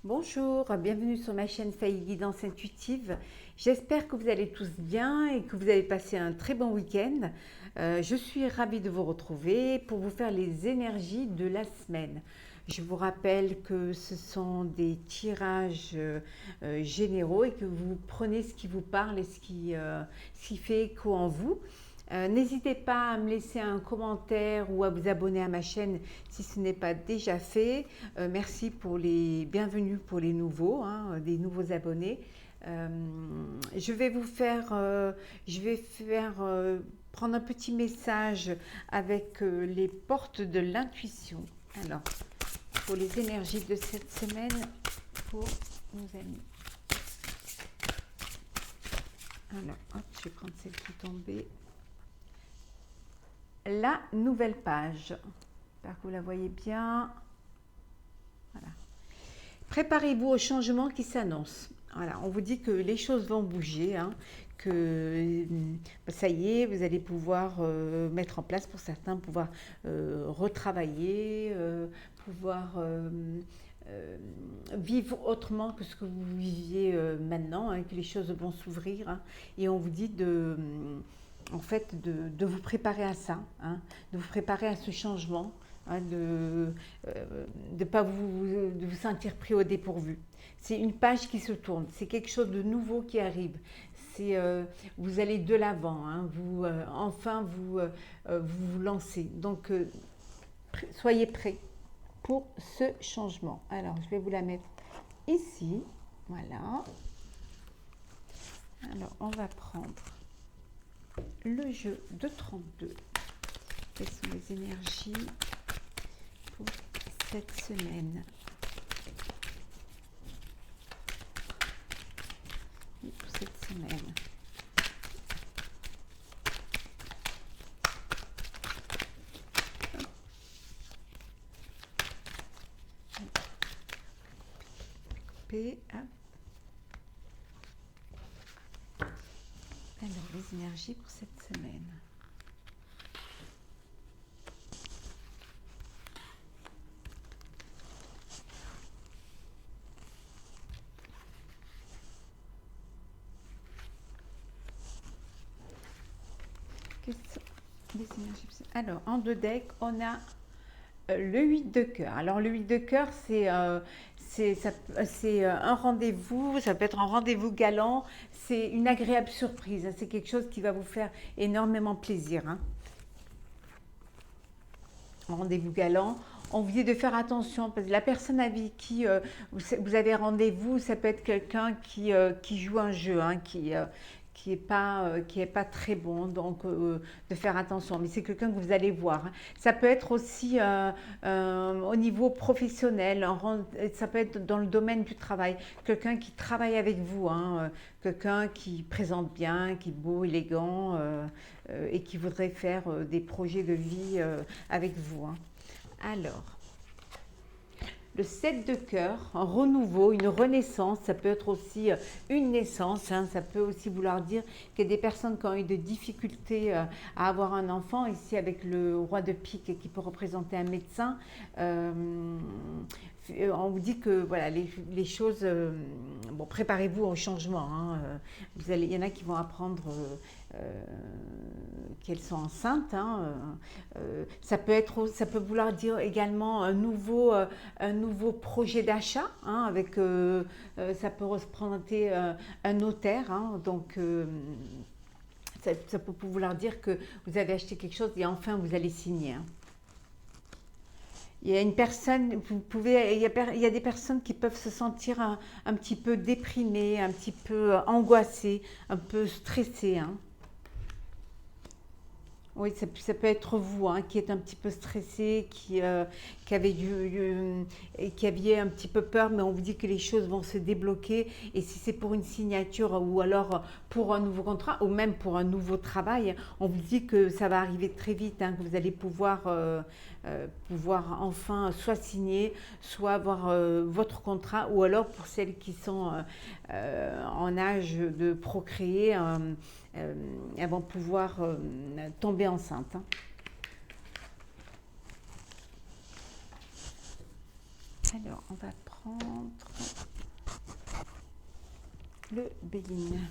Bonjour, bienvenue sur ma chaîne Faye Guidance Intuitive. J'espère que vous allez tous bien et que vous avez passé un très bon week-end. Je suis ravie de vous retrouver pour vous faire les énergies de la semaine. Je vous rappelle que ce sont des tirages généraux et que vous prenez ce qui vous parle et ce qui fait écho en vous. N'hésitez pas à me laisser un commentaire ou à vous abonner à ma chaîne si ce n'est pas déjà fait. Merci pour les bienvenus pour les nouveaux, des nouveaux abonnés. Je vais vous faire, prendre un petit message avec les portes de l'intuition. Alors, pour les énergies de cette semaine, pour nos amis. Alors, hop, je vais prendre celle qui est tombée. La nouvelle page. J'espère que vous la voyez bien. Voilà. Préparez-vous au changement qui s'annonce. Voilà, on vous dit que les choses vont bouger, que ça y est, vous allez pouvoir mettre en place pour certains, pouvoir retravailler, pouvoir vivre autrement que ce que vous viviez maintenant, que les choses vont s'ouvrir. Et on vous dit en fait, de vous préparer à ça, de vous préparer à ce changement, de ne pas de vous sentir pris au dépourvu. C'est une page qui se tourne, c'est quelque chose de nouveau qui arrive. Vous allez de l'avant, enfin vous lancez. Donc soyez prêts pour ce changement. Alors je vais vous la mettre ici, voilà. Alors on va prendre le jeu de 32. Quelles sont les énergies pour cette semaine? Et pour cette semaine. Alors, les énergies pour cette semaine. Quelles sont les énergies? Alors, en deux decks, on a le 8 de cœur. Alors, le 8 de cœur, c'est un rendez-vous, ça peut être un rendez-vous galant, c'est une agréable surprise, c'est quelque chose qui va vous faire énormément plaisir. Un rendez-vous galant, on vous dit de faire attention, parce que la personne avec qui vous avez rendez-vous, ça peut être quelqu'un qui joue un jeu, qui est pas très bon, donc de faire attention. Mais c'est quelqu'un que vous allez voir. Ça peut être aussi au niveau professionnel, ça peut être dans le domaine du travail, quelqu'un qui travaille avec vous, quelqu'un qui présente bien, qui est beau, élégant, et qui voudrait faire des projets de vie avec vous. Alors, le 7 de cœur, un renouveau, une renaissance, ça peut être aussi une naissance, ça peut aussi vouloir dire qu'il y a des personnes qui ont eu des difficultés à avoir un enfant, ici avec le roi de pique qui peut représenter un médecin. On vous dit que voilà, les choses, bon, préparez-vous au changement. Il y en a qui vont apprendre qu'elles sont enceintes. Ça peut vouloir dire également un nouveau projet d'achat, ça peut représenter un notaire. Donc ça peut vouloir dire que vous avez acheté quelque chose et enfin vous allez signer. Il y a une personne, il y a des personnes qui peuvent se sentir un petit peu déprimées, un petit peu angoissées, un peu stressées. Oui, ça peut être vous qui êtes un petit peu stressé, qui aviez un petit peu peur, mais on vous dit que les choses vont se débloquer. Et si c'est pour une signature ou alors pour un nouveau contrat ou même pour un nouveau travail, on vous dit que ça va arriver très vite, que vous allez pouvoir enfin soit signer, soit avoir votre contrat, ou alors pour celles qui sont en âge de procréer, elles vont pouvoir tomber enceinte. Alors, on va prendre le Béline.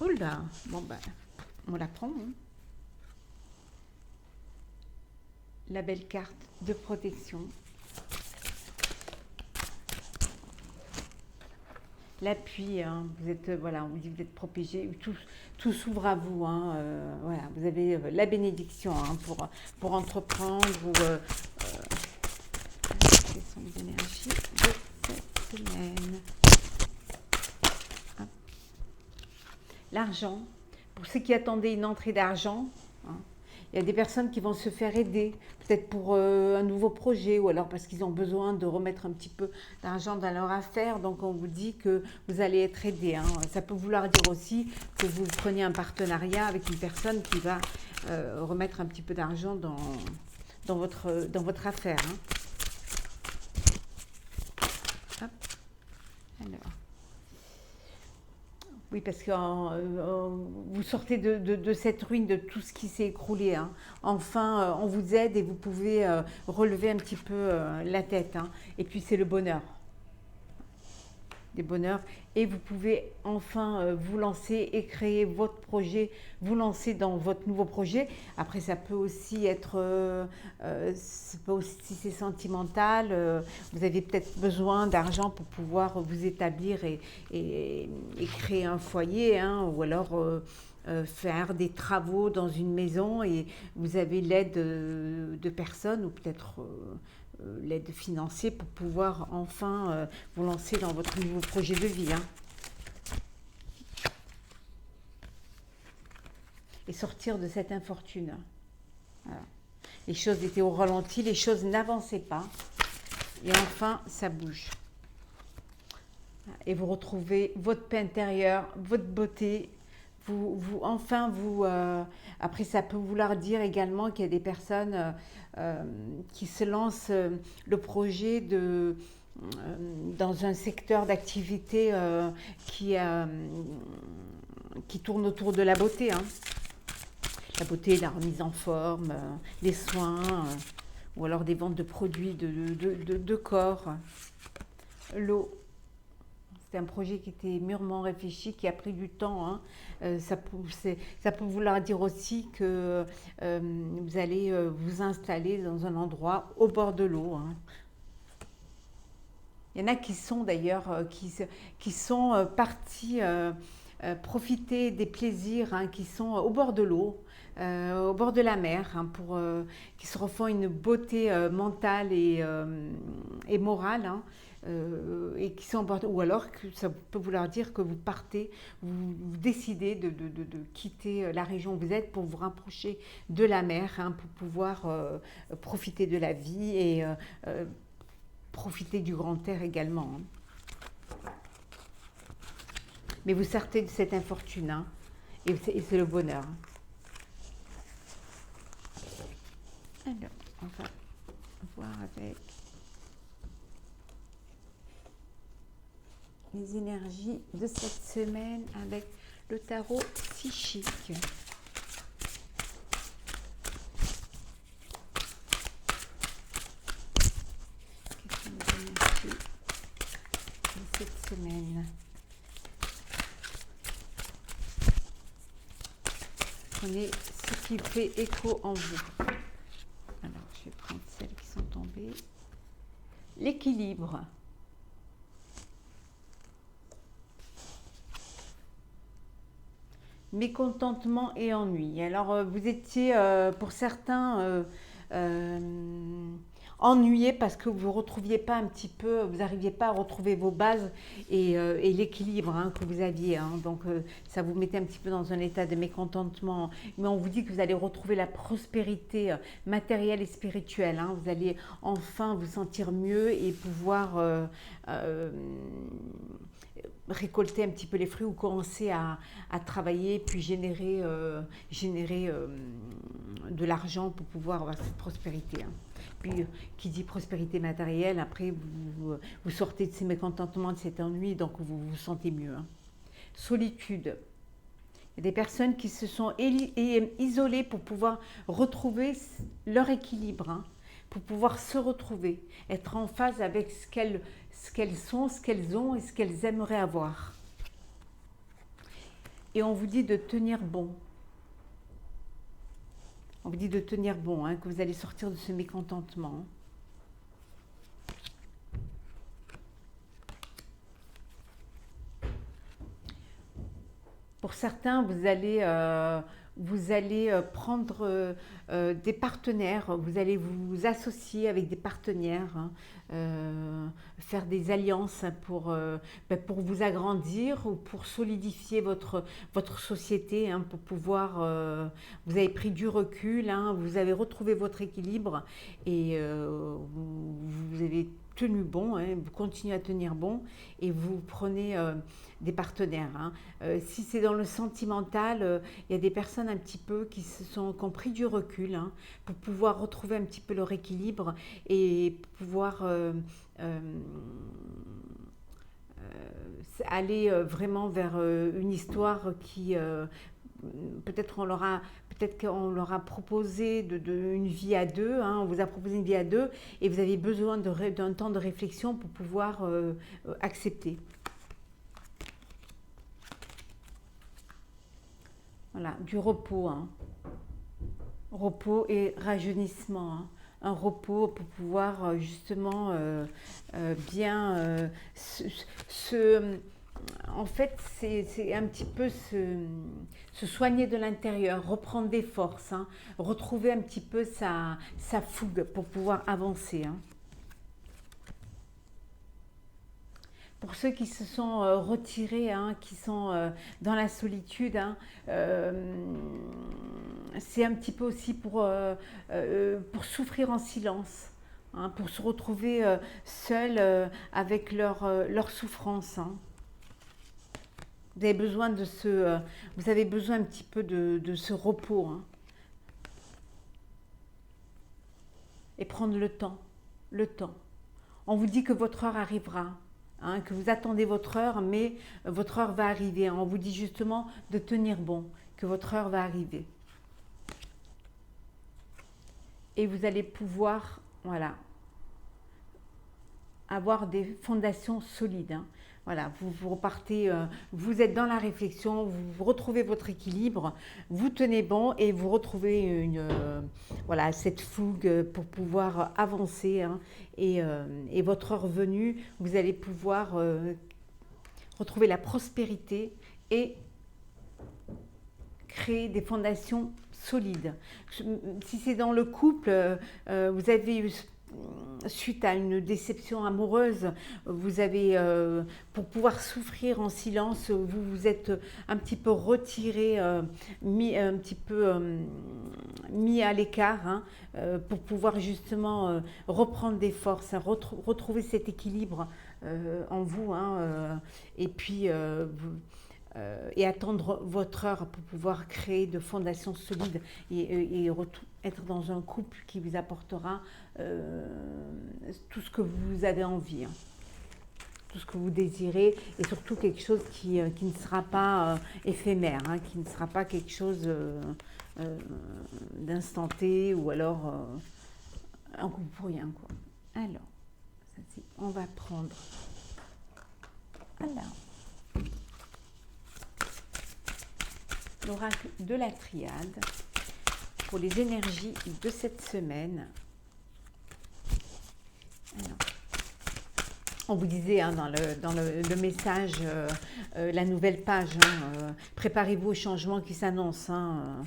Oh là, bon ben, on la prend. Hein. La belle carte de protection. L'appui, hein, vous êtes, voilà, on vous dit que vous êtes protégé, tout s'ouvre à vous, hein, voilà, vous avez la bénédiction hein, pour entreprendre ou quelles sont les énergies de cette semaine. L'argent, pour ceux qui attendaient une entrée d'argent, hein, il y a des personnes qui vont se faire aider, peut-être pour un nouveau projet ou alors parce qu'ils ont besoin de remettre un petit peu d'argent dans leur affaire. Donc on vous dit que vous allez être aidé. Hein. Ça peut vouloir dire aussi que vous preniez un partenariat avec une personne qui va remettre un petit peu d'argent dans votre affaire. Hein. Hop. Alors. Oui, parce que vous sortez de cette ruine, de tout ce qui s'est écroulé. Hein. Enfin, on vous aide et vous pouvez relever un petit peu la tête. Hein. Et puis, c'est le bonheur. Des bonheurs. Et vous pouvez enfin vous lancer et créer votre projet, vous lancer dans votre nouveau projet. Après, ça peut aussi être, si c'est sentimental, vous avez peut-être besoin d'argent pour pouvoir vous établir et créer un foyer, hein, ou alors faire des travaux dans une maison et vous avez l'aide de personnes ou peut-être l'aide financière pour pouvoir enfin vous lancer dans votre nouveau projet de vie. Hein. Et sortir de cette infortune. Voilà. Les choses étaient au ralenti, les choses n'avançaient pas. Et enfin, ça bouge. Et vous retrouvez votre paix intérieure, votre beauté. Après, ça peut vouloir dire également qu'il y a des personnes qui se lancent le projet dans un secteur d'activité qui tourne autour de la beauté. Hein. La beauté, la remise en forme, les soins, ou alors des ventes de produits de corps. L'eau. C'est un projet qui était mûrement réfléchi, qui a pris du temps. Hein. Ça peut vouloir dire aussi que vous allez vous installer dans un endroit au bord de l'eau. Hein. Il y en a qui sont d'ailleurs, qui sont partis profiter des plaisirs, hein, qui sont au bord de l'eau, au bord de la mer, hein, qui se refont une beauté mentale et morale. Hein. Et qui sont ou alors que ça peut vouloir dire que vous partez, vous décidez de quitter la région où vous êtes pour vous rapprocher de la mer, hein, pour pouvoir profiter de la vie et profiter du grand air également. Hein. Mais vous sortez de cette infortune, hein, et c'est le bonheur. Alors, on va voir avec les énergies de cette semaine avec le tarot psychique. Quelles sont les énergies de cette semaine? Prenez ce qui fait écho en vous. Alors, je vais prendre celles qui sont tombées. L'équilibre. Mécontentement et ennui. Alors, vous étiez, pour certains, ennuyé parce que vous ne retrouviez pas un petit peu, vous n'arriviez pas à retrouver vos bases et l'équilibre, hein, que vous aviez. Hein. Donc, ça vous mettait un petit peu dans un état de mécontentement. Mais on vous dit que vous allez retrouver la prospérité matérielle et spirituelle. Hein. Vous allez enfin vous sentir mieux et pouvoir récolter un petit peu les fruits ou commencer à travailler puis générer de l'argent pour pouvoir avoir cette prospérité. Hein. Puis, qui dit prospérité matérielle, après vous sortez de ces mécontentements, de cet ennui, donc vous vous sentez mieux. Hein. Solitude. Il y a des personnes qui se sont isolées pour pouvoir retrouver leur équilibre. Hein. pour pouvoir se retrouver, être en phase avec ce qu'elles sont, ce qu'elles ont et ce qu'elles aimeraient avoir. Et on vous dit de tenir bon. On vous dit de tenir bon, hein, que vous allez sortir de ce mécontentement. Pour certains, vous allez prendre des partenaires, vous allez vous associer avec des partenaires, hein, faire des alliances pour vous agrandir ou pour solidifier votre société, hein, pour pouvoir... vous avez pris du recul, hein, vous avez retrouvé votre équilibre et vous avez tenu bon, hein, vous continuez à tenir bon et vous prenez des partenaires. Hein. Si c'est dans le sentimental, il y a des personnes un petit peu qui ont pris du recul, hein, pour pouvoir retrouver un petit peu leur équilibre et pouvoir aller vraiment vers une histoire qui peut-être qu'on leur a proposé une vie à deux, hein, on vous a proposé une vie à deux et vous avez besoin d'un temps de réflexion pour pouvoir accepter. Voilà, du repos, hein. Repos et rajeunissement, hein. Un repos pour pouvoir justement bien en fait, c'est un petit peu se soigner de l'intérieur, reprendre des forces, hein, retrouver un petit peu sa fougue pour pouvoir avancer. Hein. Pour ceux qui se sont retirés, hein, qui sont dans la solitude, hein, c'est un petit peu aussi pour souffrir en silence, hein, pour se retrouver seul avec leur souffrance. Hein. Vous avez besoin vous avez besoin un petit peu de ce repos, hein. Et prendre le temps, le temps. On vous dit que votre heure arrivera, hein, que vous attendez votre heure, mais votre heure va arriver. On vous dit justement de tenir bon, que votre heure va arriver. Et vous allez pouvoir, voilà, avoir des fondations solides, hein. Voilà, vous repartez, vous êtes dans la réflexion, vous retrouvez votre équilibre, vous tenez bon et vous retrouvez voilà, cette fougue pour pouvoir avancer, hein, et votre heure venue, vous allez pouvoir retrouver la prospérité et créer des fondations solides. Si c'est dans le couple, vous avez eu... Suite à une déception amoureuse, vous avez, pour pouvoir souffrir en silence, vous vous êtes un petit peu retiré, mis à l'écart, hein, pour pouvoir justement reprendre des forces, retrouver cet équilibre en vous, hein, et puis et attendre votre heure pour pouvoir créer de fondations solides et être dans un couple qui vous apportera tout ce que vous avez envie, hein, tout ce que vous désirez et surtout quelque chose qui ne sera pas éphémère, hein, qui ne sera pas quelque chose d'instanté ou alors un coup pour rien, quoi. Alors, on va prendre... Alors... l'oracle de la triade pour les énergies de cette semaine. Alors, on vous disait, hein, dans le message, la nouvelle page, hein, préparez-vous au changement qui s'annonce, hein,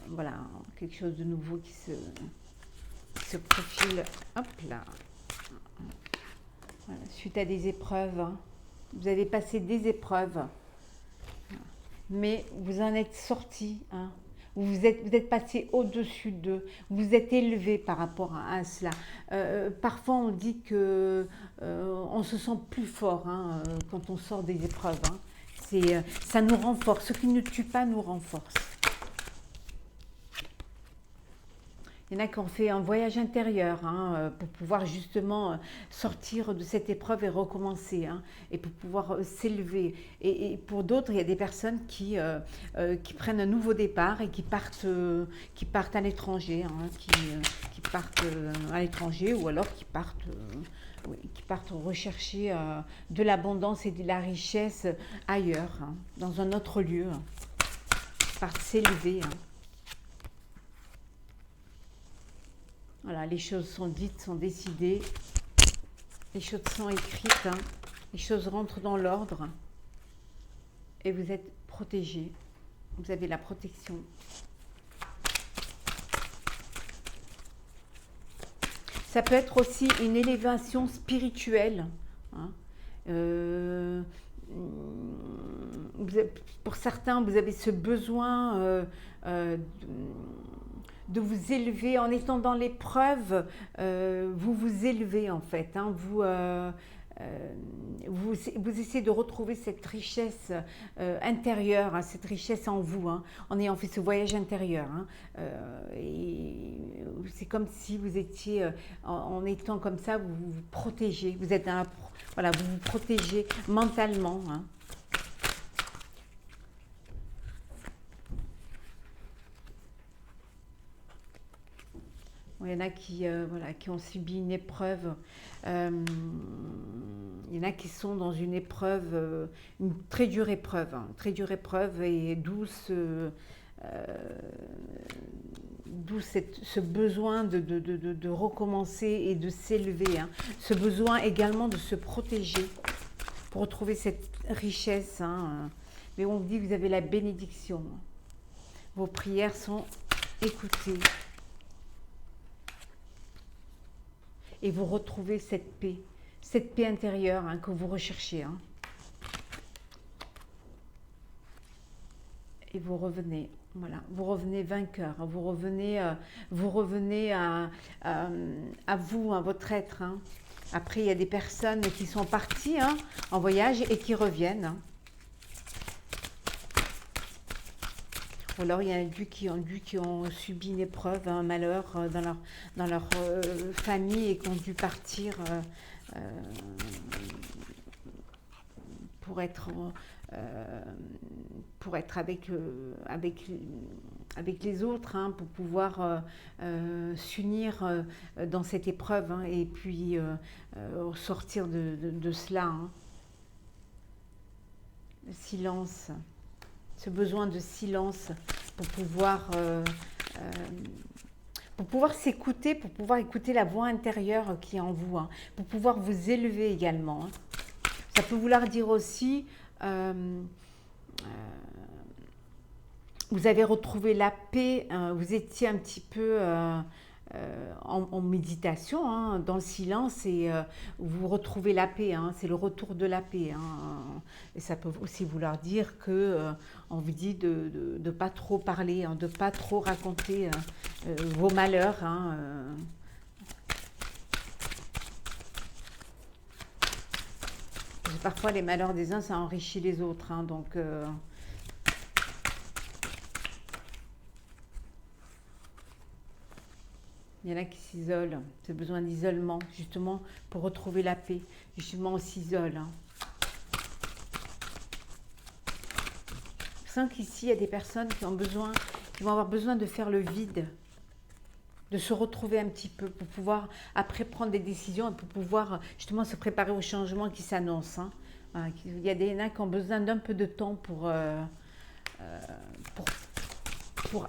voilà, quelque chose de nouveau qui se profile. Hop là. Voilà, suite à des épreuves, hein. Vous avez passé des épreuves, mais vous en êtes sorti, hein. Vous êtes passé au-dessus d'eux, vous êtes élevé par rapport à cela. Parfois on dit que on se sent plus fort, hein, quand on sort des épreuves, hein. Ça nous renforce, ce qui ne tue pas nous renforce. Il y en a qui ont fait un voyage intérieur hein, pour pouvoir justement sortir de cette épreuve et recommencer hein, et pour pouvoir s'élever. Et pour d'autres, il y a des personnes qui prennent un nouveau départ et qui partent à l'étranger, hein, qui partent à l'étranger ou alors oui, qui partent rechercher de l'abondance et de la richesse ailleurs, hein, dans un autre lieu, hein, partent s'élever. Hein. Voilà, les choses sont dites, sont décidées, les choses sont écrites, hein, les choses rentrent dans l'ordre et vous êtes protégé. Vous avez la protection. Ça peut être aussi une élévation spirituelle. Hein. Pour certains, vous avez ce besoin de vous élever en étant dans l'épreuve, vous vous élevez en fait. Hein, vous essayez de retrouver cette richesse intérieure, hein, cette richesse en vous, hein, en ayant fait ce voyage intérieur. Hein, et c'est comme si vous étiez, en étant comme ça, vous vous protégez. Vous êtes voilà, vous vous protégez mentalement. Hein. Il y en a voilà, qui ont subi une épreuve. Il y en a qui sont dans une épreuve, une très dure épreuve, hein, très dure épreuve et d'où ce besoin de recommencer et de s'élever. Hein. Ce besoin également de se protéger pour retrouver cette richesse. Hein. Mais on vous dit que vous avez la bénédiction. Vos prières sont écoutées. Et vous retrouvez cette paix intérieure hein, que vous recherchez. Hein. Et vous revenez, voilà, vous revenez vainqueur, vous revenez à vous, à votre être. Hein. Après, il y a des personnes qui sont parties hein, en voyage et qui reviennent. Hein. Ou alors il y en a qui ont subi une épreuve, un malheur dans leur famille et qui ont dû partir pour être avec les autres, hein, pour pouvoir s'unir dans cette épreuve hein, et puis sortir de cela. Hein. Le silence. Ce besoin de silence pour pouvoir s'écouter, pour pouvoir écouter la voix intérieure qui est en vous, hein, pour pouvoir vous élever également. Hein. Ça peut vouloir dire aussi, vous avez retrouvé la paix, vous étiez un petit peu en méditation, hein, dans le silence, et vous retrouvez la paix, hein, c'est le retour de la paix. Hein, et ça peut aussi vouloir dire que on vous dit de ne pas trop parler, hein, de ne pas trop raconter vos malheurs. Hein, parfois, les malheurs des uns, ça enrichit les autres. Hein, donc, il y en a qui s'isolent, c'est besoin d'isolement, justement, pour retrouver la paix. Justement, on s'isole. Hein. Je sens qu'ici, il y a des personnes qui vont avoir besoin de faire le vide, de se retrouver un petit peu pour pouvoir, après, prendre des décisions et pour pouvoir, justement, se préparer au changement qui s'annonce. Hein. Voilà, il y a des nains qui ont besoin d'un peu de temps pour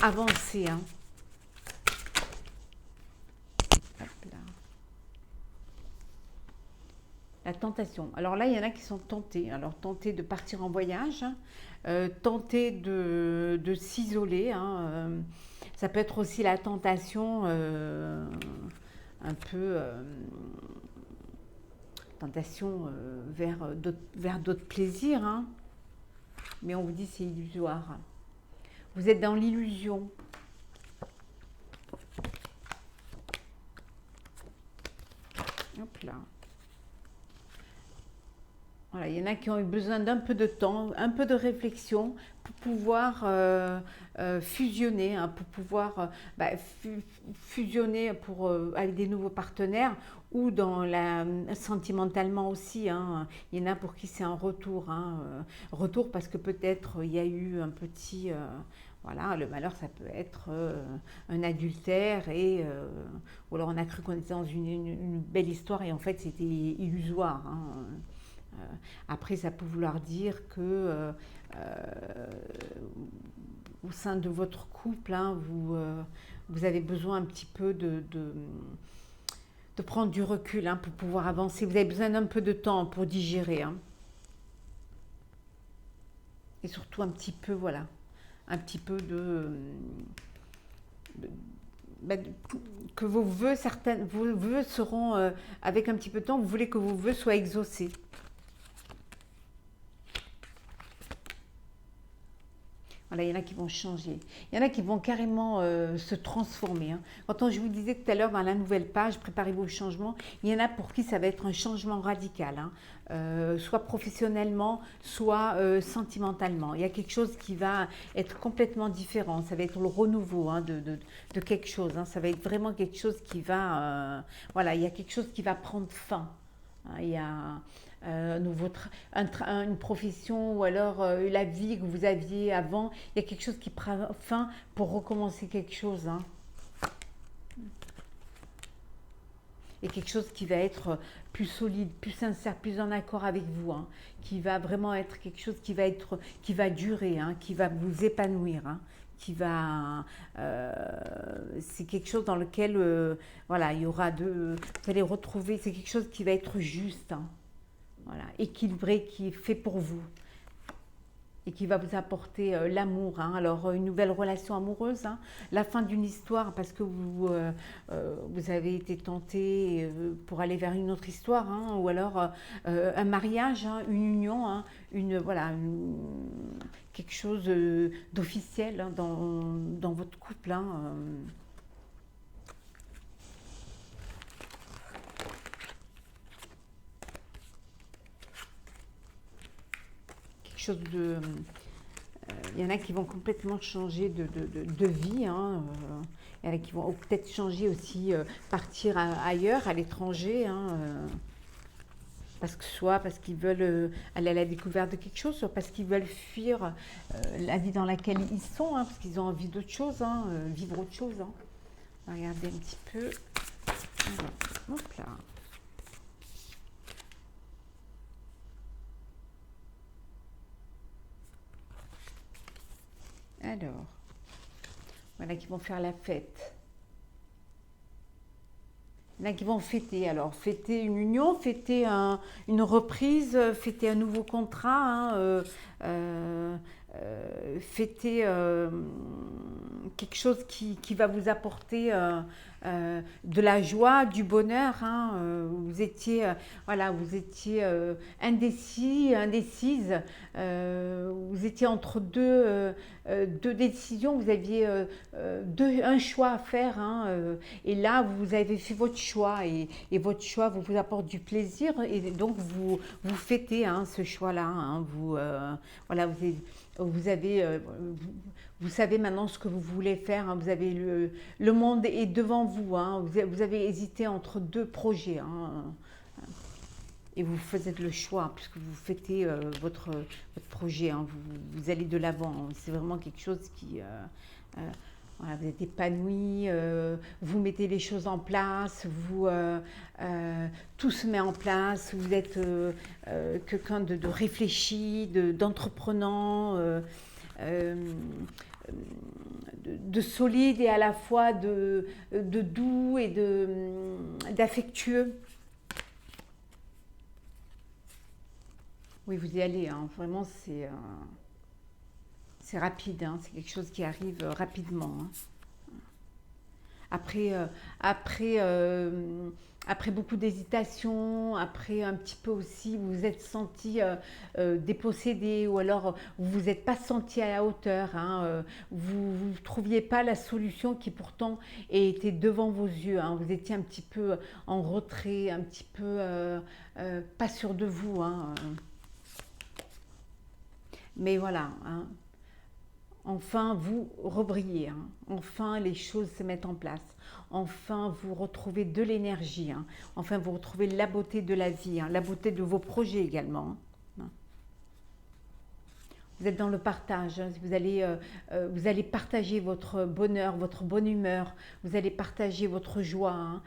avancer. Hein. La tentation. Alors là, il y en a qui sont tentés. Alors, tentés de partir en voyage, tentés de s'isoler. Hein, ça peut être aussi la tentation, un peu tentation vers d'autres plaisirs. Hein, mais on vous dit c'est illusoire. Vous êtes dans l'illusion. Hop là. Voilà, il y en a qui ont eu besoin d'un peu de temps, un peu de réflexion pour pouvoir fusionner, hein, pour pouvoir fusionner avec des nouveaux partenaires ou sentimentalement aussi, hein. Il y en a pour qui c'est un retour, hein, retour parce que peut-être il y a eu un petit, voilà, le malheur ça peut être un adultère ou alors on a cru qu'on était dans une belle histoire et en fait c'était illusoire, hein. Après, ça peut vouloir dire que au sein de votre couple, hein, vous avez besoin un petit peu de prendre du recul, hein, pour pouvoir avancer. Vous avez besoin d'un peu de temps pour digérer, hein. Et surtout un petit peu, voilà, un petit peu de- bah, que vos vœux seront, avec un petit peu de temps, vous voulez que vos vœux soient exaucés. Voilà, il y en a qui vont changer. Il y en a qui vont carrément se transformer, hein. Quand je vous disais tout à l'heure dans la nouvelle page, préparez-vous au changement, il y en a pour qui ça va être un changement radical, hein. Soit professionnellement, soit sentimentalement. Il y a quelque chose qui va être complètement différent. Ça va être le renouveau, hein, de quelque chose, hein. Ça va être vraiment quelque chose qui va... voilà, il y a quelque chose qui va prendre fin, hein. Il y a une profession ou alors la vie que vous aviez avant, il y a quelque chose qui prend fin pour recommencer quelque chose, hein. Et quelque chose qui va être plus solide, plus sincère, plus en accord avec vous, hein. Qui va vraiment être quelque chose qui va durer, hein, qui va vous épanouir, hein. C'est quelque chose dans lequel, voilà, il y aura vous allez retrouver, c'est quelque chose qui va être juste, hein. Voilà, équilibré, qui est fait pour vous et qui va vous apporter l'amour, hein. Alors, une nouvelle relation amoureuse, hein, la fin d'une histoire parce que vous avez été tenté pour aller vers une autre histoire, hein, ou alors un mariage, hein, une union, hein, voilà, quelque chose d'officiel, hein, dans votre couple, hein. Quelque chose de... Il y en a qui vont complètement changer de vie, hein. Il y en a qui vont peut-être changer aussi, partir ailleurs, à l'étranger, hein, soit parce qu'ils veulent aller à la découverte de quelque chose, soit parce qu'ils veulent fuir la vie dans laquelle ils sont, hein, parce qu'ils ont envie d'autre chose, hein, vivre autre chose, hein. On va regarder un petit peu. Alors, hop là. Alors, voilà qui vont faire la fête. Il y en a qui vont fêter, alors fêter une union, fêter une reprise, fêter un nouveau contrat, hein, fêter quelque chose qui va vous apporter de la joie, du bonheur, hein. Voilà, vous étiez indécis, indécise, vous étiez entre deux décisions, vous aviez un choix à faire, hein, et là vous avez fait votre choix et votre choix vous apporte du plaisir et donc vous fêtez, hein, ce choix-là, hein. Voilà, vous savez maintenant ce que vous voulez faire, hein. Vous avez le monde est devant vous, hein. Vous avez hésité entre deux projets, hein, et vous faites le choix puisque vous fêtez votre projet, hein. Vous allez de l'avant, hein. C'est vraiment quelque chose euh, voilà, vous êtes épanoui, vous mettez les choses en place, tout se met en place, vous êtes quelqu'un de réfléchi, d'entreprenant, de solide et à la fois de doux et d'affectueux. Oui, vous y allez, hein. Vraiment, c'est rapide, hein. C'est quelque chose qui arrive rapidement, hein. Après, après beaucoup d'hésitation, après un petit peu aussi, vous vous êtes senti dépossédé ou alors vous vous êtes pas senti à la hauteur, hein, vous ne trouviez pas la solution qui pourtant était devant vos yeux, hein. Vous étiez un petit peu en retrait, un petit peu pas sûr de vous, hein. Mais voilà, hein, enfin vous rebrillez, hein. Enfin les choses se mettent en place, enfin vous retrouvez de l'énergie, hein. Enfin vous retrouvez la beauté de la vie, hein, la beauté de vos projets également, hein. Vous êtes dans le partage, hein. Vous allez partager votre bonheur, votre bonne humeur, vous allez partager votre joie, hein.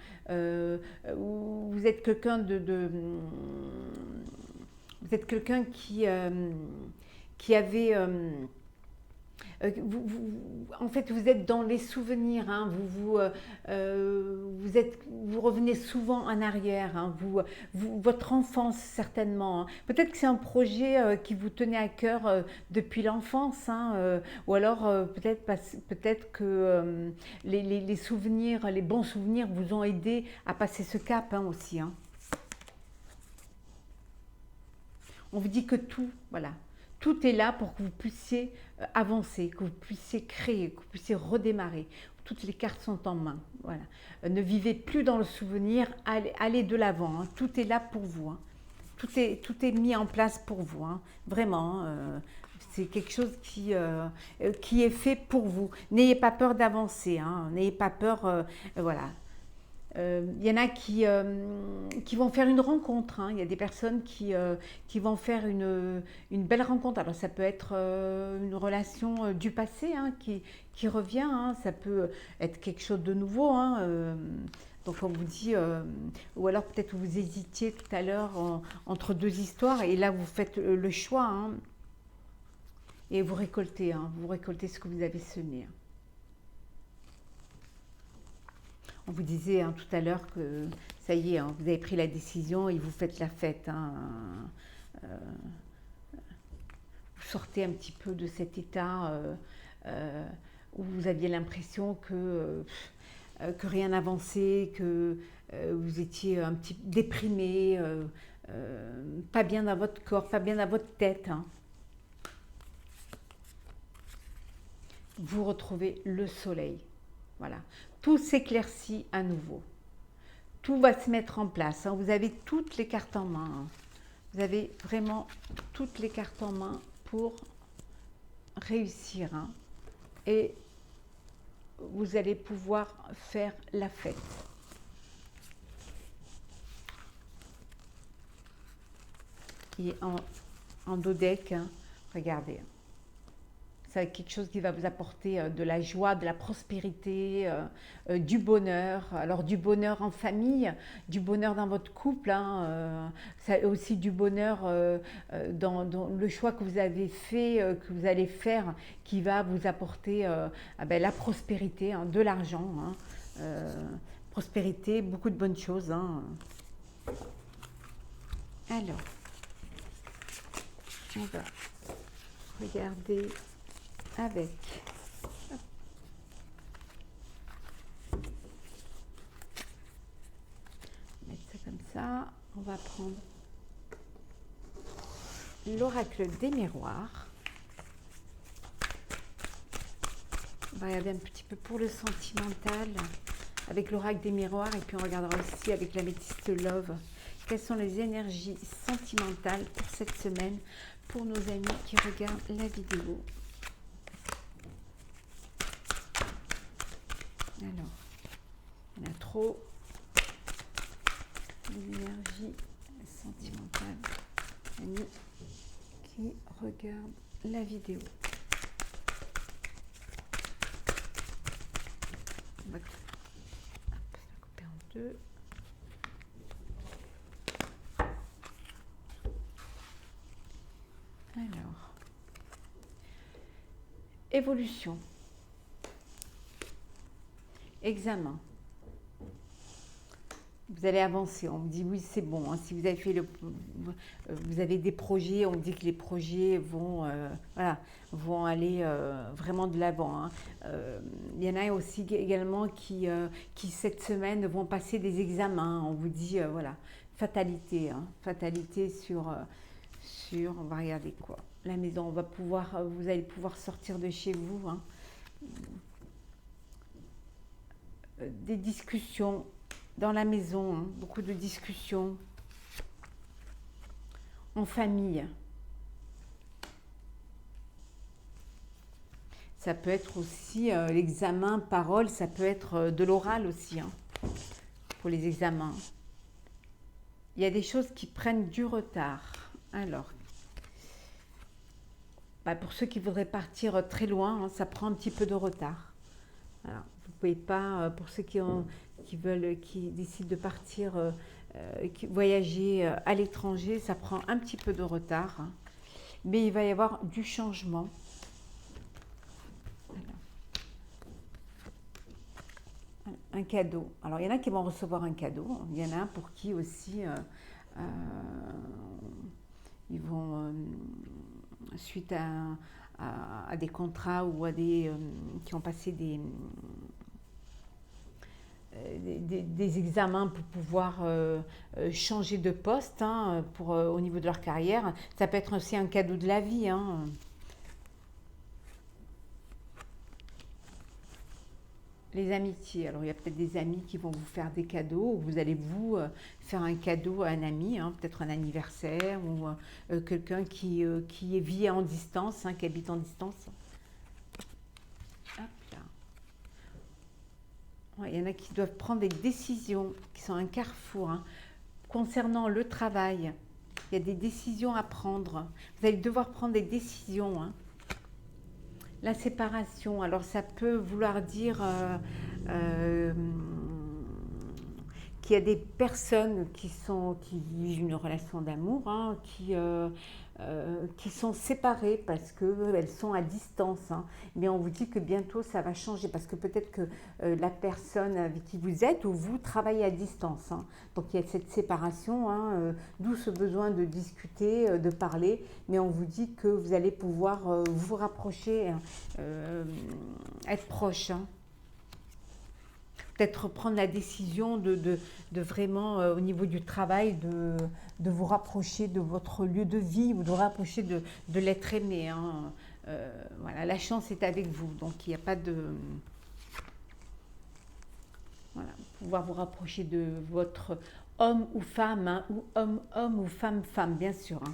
Vous êtes quelqu'un vous êtes quelqu'un qui avait en fait, vous êtes dans les souvenirs, hein, vous revenez souvent en arrière, hein, votre enfance certainement, hein. Peut-être que c'est un projet qui vous tenait à cœur depuis l'enfance, hein, ou alors peut-être que les souvenirs, les bons souvenirs vous ont aidé à passer ce cap, hein, aussi, hein. On vous dit que tout, voilà, tout est là pour que vous puissiez avancer, que vous puissiez créer, que vous puissiez redémarrer. Toutes les cartes sont en main. Voilà. Ne vivez plus dans le souvenir, allez de l'avant, hein. Tout est là pour vous, hein. Tout est mis en place pour vous, hein. Vraiment. C'est quelque chose qui est fait pour vous. N'ayez pas peur d'avancer, hein. N'ayez pas peur. Voilà. Y en a qui vont faire une rencontre, hein. Il y a des personnes qui vont faire une belle rencontre. Alors ça peut être une relation du passé, hein, qui revient, hein. Ça peut être quelque chose de nouveau, hein. Donc on vous dit, ou alors peut-être vous hésitiez tout à l'heure entre deux histoires et là vous faites le choix, hein, et hein, vous récoltez ce que vous avez semé, hein. On vous disait, hein, tout à l'heure que ça y est, hein, vous avez pris la décision et vous faites la fête, hein. Euh, vous sortez un petit peu de cet état où vous aviez l'impression que rien n'avançait, que vous étiez un petit peu déprimé, pas bien dans votre corps, pas bien dans votre tête, hein. Vous retrouvez le soleil. Voilà. Tout s'éclaircit à nouveau. Tout va se mettre en place, hein. Vous avez toutes les cartes en main, hein. Vous avez vraiment toutes les cartes en main pour réussir, hein. Et vous allez pouvoir faire la fête. Et en dos deck, hein, regardez. C'est quelque chose qui va vous apporter de la joie, de la prospérité, du bonheur. Alors du bonheur en famille, du bonheur dans votre couple, hein, aussi du bonheur dans le choix que vous avez fait, que vous allez faire, qui va vous apporter la prospérité, hein, de l'argent, hein, prospérité, beaucoup de bonnes choses, hein. Alors, on va regarder avec. Mettre ça comme ça. On va prendre l'oracle des miroirs. On va regarder un petit peu pour le sentimental avec l'oracle des miroirs et puis on regardera aussi avec l'améthyste love. Quelles sont les énergies sentimentales pour cette semaine pour nos amis qui regardent la vidéo? Alors, il y en a trop. L'énergie sentimentale, amis qui regardent la vidéo. On va couper en deux. Alors, évolution, examen. Vous allez avancer, on me dit oui c'est bon, hein. Si vous avez fait vous avez des projets, on me dit que les projets vont, vont aller vraiment de l'avant, hein. Il y en a aussi également qui cette semaine vont passer des examens, on vous dit voilà, fatalité, hein, fatalité sur, on va regarder quoi, la maison, vous allez pouvoir sortir de chez vous, hein. Des discussions dans la maison, hein, beaucoup de discussions en famille. Ça peut être aussi l'examen parole, ça peut être de l'oral aussi, hein, pour les examens. Il y a des choses qui prennent du retard. Alors, bah, pour ceux qui voudraient partir très loin, hein, ça prend un petit peu de retard. Alors, vous pouvez pas, pour ceux qui veulent, qui décident de partir voyager à l'étranger, ça prend un petit peu de retard, hein. Mais il va y avoir du changement. Un cadeau. Alors, il y en a qui vont recevoir un cadeau. Il y en a pour qui aussi, euh, ils vont, suite à des contrats ou à des qui ont passé des examens pour pouvoir changer de poste, hein, au niveau de leur carrière. Ça peut être aussi un cadeau de la vie, hein. Les amitiés. Alors, il y a peut-être des amis qui vont vous faire des cadeaux, ou vous allez vous faire un cadeau à un ami, hein, peut-être un anniversaire, ou quelqu'un qui vit en distance, hein, qui habite en distance. Hop là. Ouais, il y en a qui doivent prendre des décisions, qui sont un carrefour, hein, concernant le travail. Il y a des décisions à prendre. Vous allez devoir prendre des décisions, hein. La séparation, alors ça peut vouloir dire euh, qu'il y a des personnes qui vivent une relation d'amour, hein, qui sont séparées parce qu'elles sont à distance, hein. Mais on vous dit que bientôt ça va changer parce que peut-être que la personne avec qui vous êtes ou vous travaillez à distance, hein. Donc il y a cette séparation, hein, d'où ce besoin de discuter, de parler, mais on vous dit que vous allez pouvoir vous rapprocher, être proche, hein. Peut-être prendre la décision de vraiment, au niveau du travail, de vous rapprocher de votre lieu de vie ou de vous rapprocher de l'être aimé, hein. Voilà, la chance est avec vous, donc il n'y a pas de... Voilà, pouvoir vous rapprocher de votre homme ou femme, hein, ou homme ou femme, bien sûr, hein.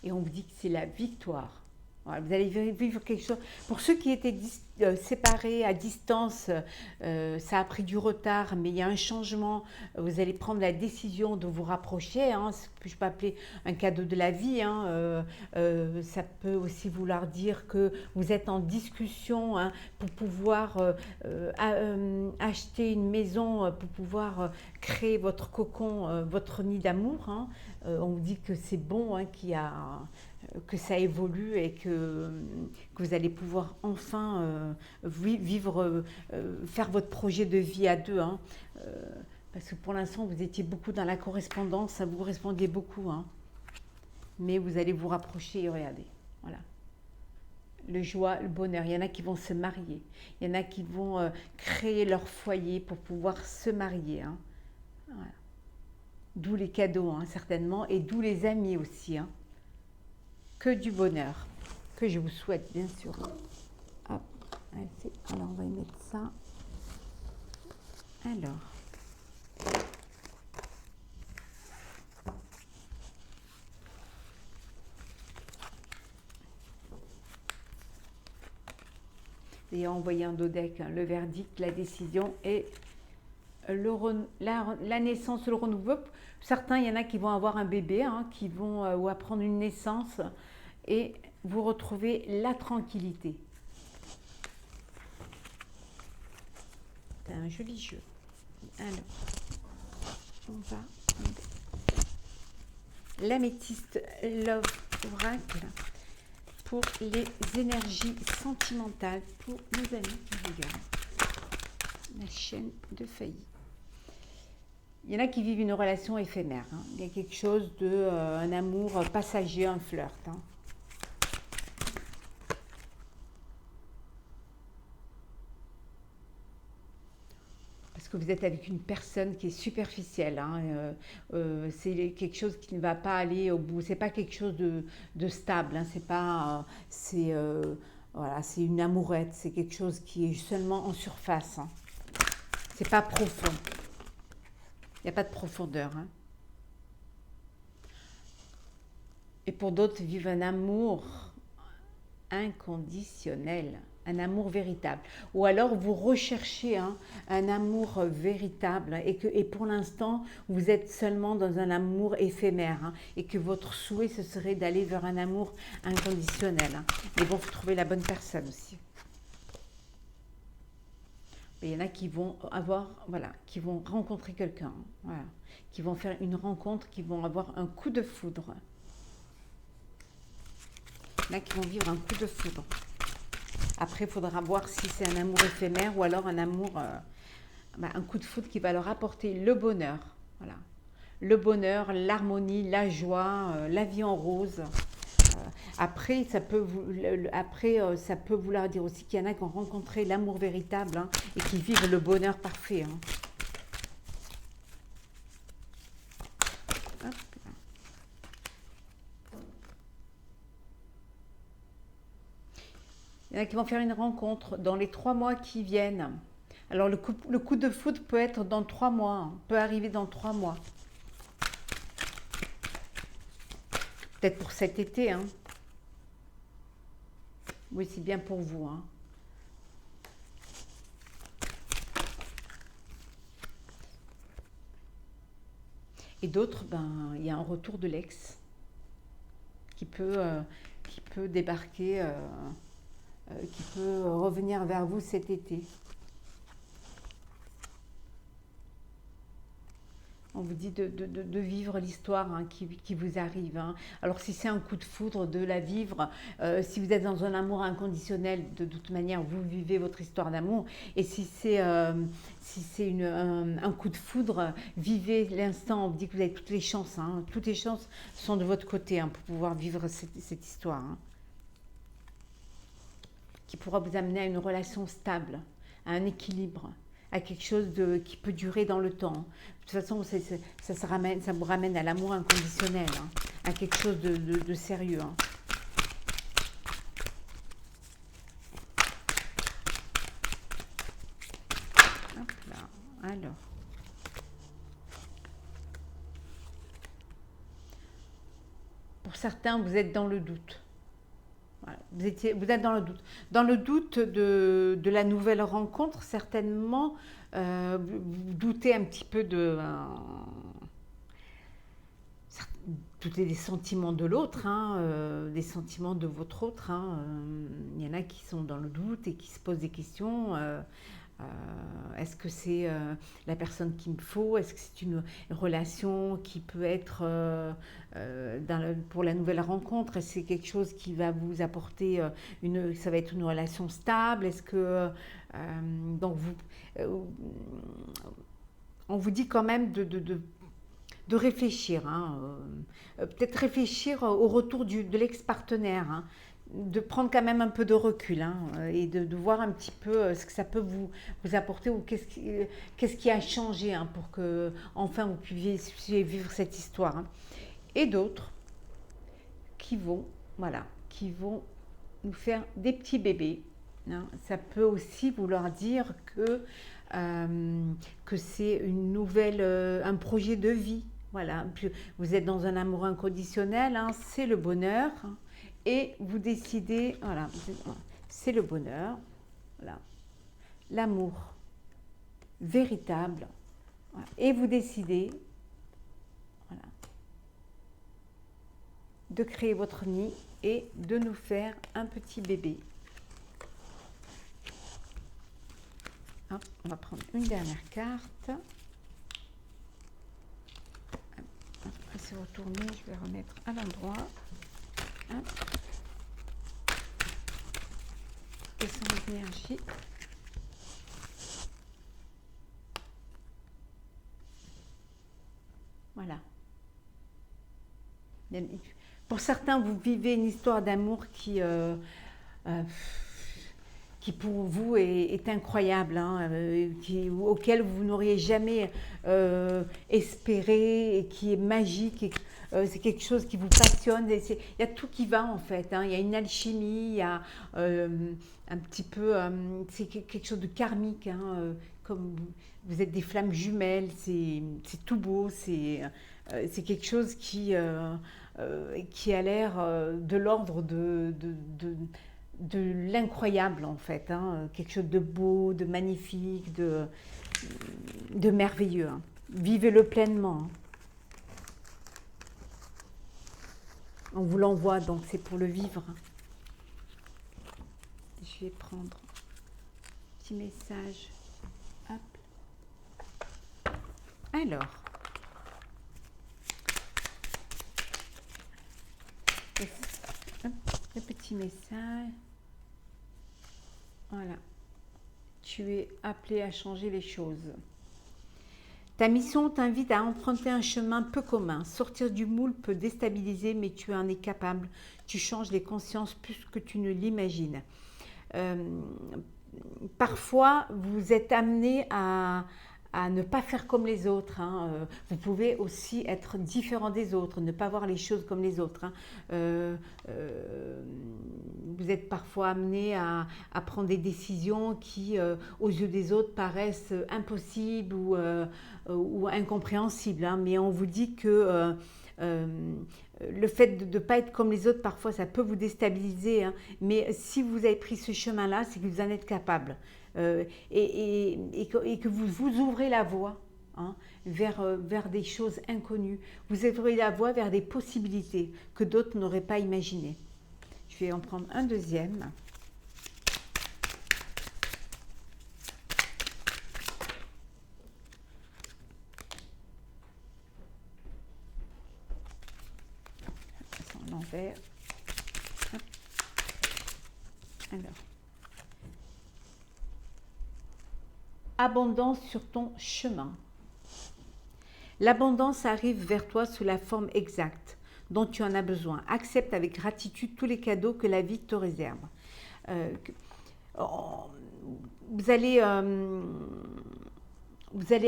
Et on vous dit que c'est la victoire. Voilà, vous allez vivre quelque chose. Pour ceux qui étaient séparés à distance, ça a pris du retard, mais il y a un changement. Vous allez prendre la décision de vous rapprocher, hein, ce que je peux appeler un cadeau de la vie, hein. Ça peut aussi vouloir dire que vous êtes en discussion, hein, pour pouvoir acheter une maison, pour pouvoir créer votre cocon, votre nid d'amour, hein. On vous dit que c'est bon, hein, que ça évolue et que vous allez pouvoir enfin vivre, faire votre projet de vie à deux, hein. Parce que pour l'instant, vous étiez beaucoup dans la correspondance, ça vous correspondait beaucoup, hein. Mais vous allez vous rapprocher et regardez, voilà. Le joie, le bonheur. Il y en a qui vont se marier. Il y en a qui vont créer leur foyer pour pouvoir se marier, hein. Voilà. D'où les cadeaux, hein, certainement, et d'où les amis aussi, hein. Que du bonheur, que je vous souhaite, bien sûr. Hop, alors on va y mettre ça. Alors. Et envoyer un dodec, hein, le verdict, la décision et la naissance, le renouveau. Certains, il y en a qui vont avoir un bébé, hein, qui vont ou apprendre une naissance et vous retrouvez la tranquillité. C'est un joli jeu. Alors, on va... L'améthyste Love Oracle pour les énergies sentimentales pour nos amis qui regardent la chaîne de Failly. Il y en a qui vivent une relation éphémère, hein. Il y a quelque chose de un amour passager, un flirt, hein. Parce que vous êtes avec une personne qui est superficielle, hein. C'est quelque chose qui ne va pas aller au bout. C'est pas quelque chose de stable, hein. C'est pas, voilà, c'est une amourette. C'est quelque chose qui est seulement en surface, hein. C'est pas profond. Il n'y a pas de profondeur, hein. Et pour d'autres, vivent un amour inconditionnel, un amour véritable. Ou alors vous recherchez un amour véritable et pour l'instant vous êtes seulement dans un amour éphémère et que votre souhait ce serait d'aller vers un amour inconditionnel. Mais bon, vous trouvez la bonne personne aussi. Il y en a qui vont avoir, voilà, qui vont rencontrer quelqu'un, voilà, qui vont faire une rencontre, qui vont avoir un coup de foudre. Il y en a qui vont vivre un coup de foudre. Après, il faudra voir si c'est un amour éphémère ou alors un amour, un coup de foudre qui va leur apporter le bonheur. Voilà. Le bonheur, l'harmonie, la joie, la vie en rose. Après, ça peut vouloir dire aussi qu'il y en a qui ont rencontré l'amour véritable et qui vivent le bonheur parfait. Il y en a qui vont faire une rencontre dans les 3 mois qui viennent. Alors le coup de foudre peut être dans 3 mois, peut arriver dans 3 mois. Peut-être pour cet été. Oui, c'est bien pour vous. Et d'autres, il y a un retour de l'ex qui peut débarquer, qui peut revenir vers vous cet été. On vous dit de vivre l'histoire qui vous arrive. Alors si c'est un coup de foudre, de la vivre. Si vous êtes dans un amour inconditionnel, de toute manière, vous vivez votre histoire d'amour. Et si c'est un coup de foudre, vivez l'instant. On vous dit que vous avez toutes les chances. Toutes les chances sont de votre côté pour pouvoir vivre cette histoire. Qui pourra vous amener à une relation stable, à un équilibre, à quelque chose qui peut durer dans le temps. De toute façon, ça vous ramène à l'amour inconditionnel, à quelque chose de sérieux. Hop là. Alors. Pour certains, vous êtes dans le doute. Voilà. Vous êtes dans le doute. Dans le doute de la nouvelle rencontre, certainement, vous doutez un petit peu doutez des sentiments de l'autre, des sentiments de votre autre. Il y en a qui sont dans le doute et qui se posent des questions. Est-ce que c'est la personne qu'il me faut? Est-ce que c'est une relation qui peut être pour la nouvelle rencontre? Est-ce que c'est quelque chose qui va vous apporter ça va être une relation stable? Est-ce que donc on vous dit quand même de réfléchir, peut-être réfléchir au retour de l'ex-partenaire. De prendre quand même un peu de recul et de voir un petit peu ce que ça peut vous apporter ou qu'est-ce qui a changé pour que enfin vous puissiez vivre cette histoire. Et d'autres qui vont nous faire des petits bébés. Ça peut aussi vouloir dire que c'est une nouvelle, un projet de vie. Voilà, vous êtes dans un amour inconditionnel, c'est le bonheur. Et vous décidez, voilà, c'est le bonheur, voilà, l'amour véritable. Voilà, et vous décidez, voilà, de créer votre nid et de nous faire un petit bébé. Hop, on va prendre une dernière carte. Après c'est retourné, je vais remettre à l'endroit. Et son énergie. Voilà. Pour certains, vous vivez une histoire d'amour qui pour vous est incroyable, auquel vous n'auriez jamais espéré et qui est magique. C'est quelque chose qui vous passionne. Il y a tout qui va en fait. Il y a une alchimie, il y a un petit peu, c'est quelque chose de karmique. Comme vous êtes des flammes jumelles, c'est tout beau. C'est quelque chose qui a l'air de l'ordre de l'incroyable en fait, hein, quelque chose de beau, de magnifique, de merveilleux. Hein. Vivez-le pleinement. Hein. On vous l'envoie, donc c'est pour le vivre. Je vais prendre un petit message. Hop. Alors. Le petit message. Voilà. Tu es appelé à changer les choses. Ta mission t'invite à emprunter un chemin peu commun. Sortir du moule peut déstabiliser, mais tu en es capable. Tu changes les consciences plus que tu ne l'imagines. Parfois, vous êtes amené à ne pas faire comme les autres. Hein. Vous pouvez aussi être différent des autres, ne pas voir les choses comme les autres. Hein. Vous êtes parfois amené à prendre des décisions qui, aux yeux des autres, paraissent impossibles ou incompréhensibles. Hein. Mais on vous dit que le fait de ne pas être comme les autres, parfois, ça peut vous déstabiliser. Hein. Mais si vous avez pris ce chemin-là, c'est que vous en êtes capable. Et que vous ouvrez la voie hein, vers des choses inconnues. Vous ouvrez la voie vers des possibilités que d'autres n'auraient pas imaginées. Je vais en prendre un deuxième. L'envers. Alors. Abondance sur ton chemin. L'abondance arrive vers toi sous la forme exacte dont tu en as besoin. Accepte avec gratitude tous les cadeaux que la vie te réserve. Vous allez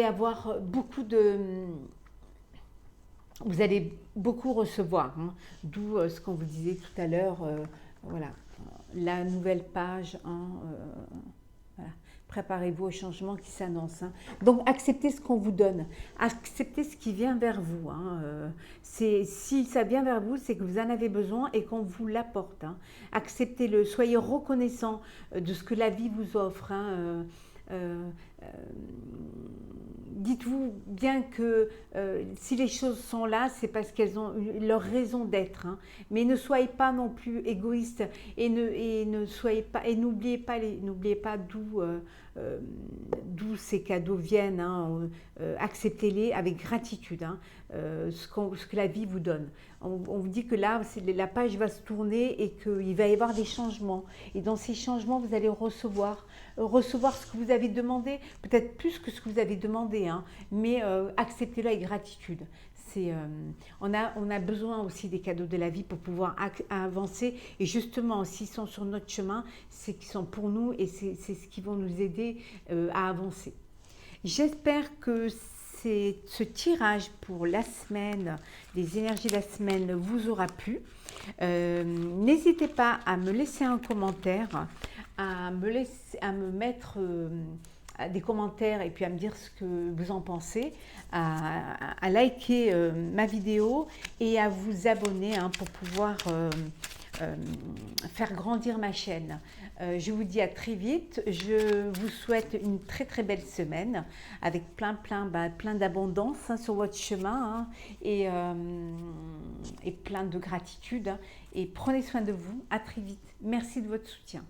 avoir beaucoup de... Vous allez beaucoup recevoir, hein, d'où ce qu'on vous disait tout à l'heure, voilà, la nouvelle page, hein, voilà. Préparez-vous au changement qui s'annonce. Hein. Donc, acceptez ce qu'on vous donne. Acceptez ce qui vient vers vous. Hein. Si ça vient vers vous, c'est que vous en avez besoin et qu'on vous l'apporte. Hein. Acceptez-le. Soyez reconnaissant de ce que la vie vous offre. Hein. Dites-vous bien que si les choses sont là, c'est parce qu'elles ont leur raison d'être. Hein. Mais ne soyez pas non plus égoïste et n'oubliez pas d'où ces cadeaux viennent. Hein. Acceptez-les avec gratitude. Hein. Ce que la vie vous donne. On vous dit que là, la page va se tourner et qu'il va y avoir des changements. Et dans ces changements, vous allez recevoir ce que vous avez demandé, peut-être plus que ce que vous avez demandé, hein, mais acceptez-le avec gratitude. On a besoin aussi des cadeaux de la vie pour pouvoir avancer. Et justement, s'ils sont sur notre chemin, c'est qu'ils sont pour nous et c'est ce qui va nous aider à avancer. J'espère que ce tirage pour la semaine, les énergies de la semaine vous aura plu. N'hésitez pas à me laisser un commentaire, à me mettre des commentaires et puis à me dire ce que vous en pensez, à liker ma vidéo et à vous abonner hein, pour pouvoir faire grandir ma chaîne. Je vous dis à très vite. Je vous souhaite une très très belle semaine avec plein d'abondance hein, sur votre chemin hein, et plein de gratitude. Hein, et prenez soin de vous. À très vite. Merci de votre soutien.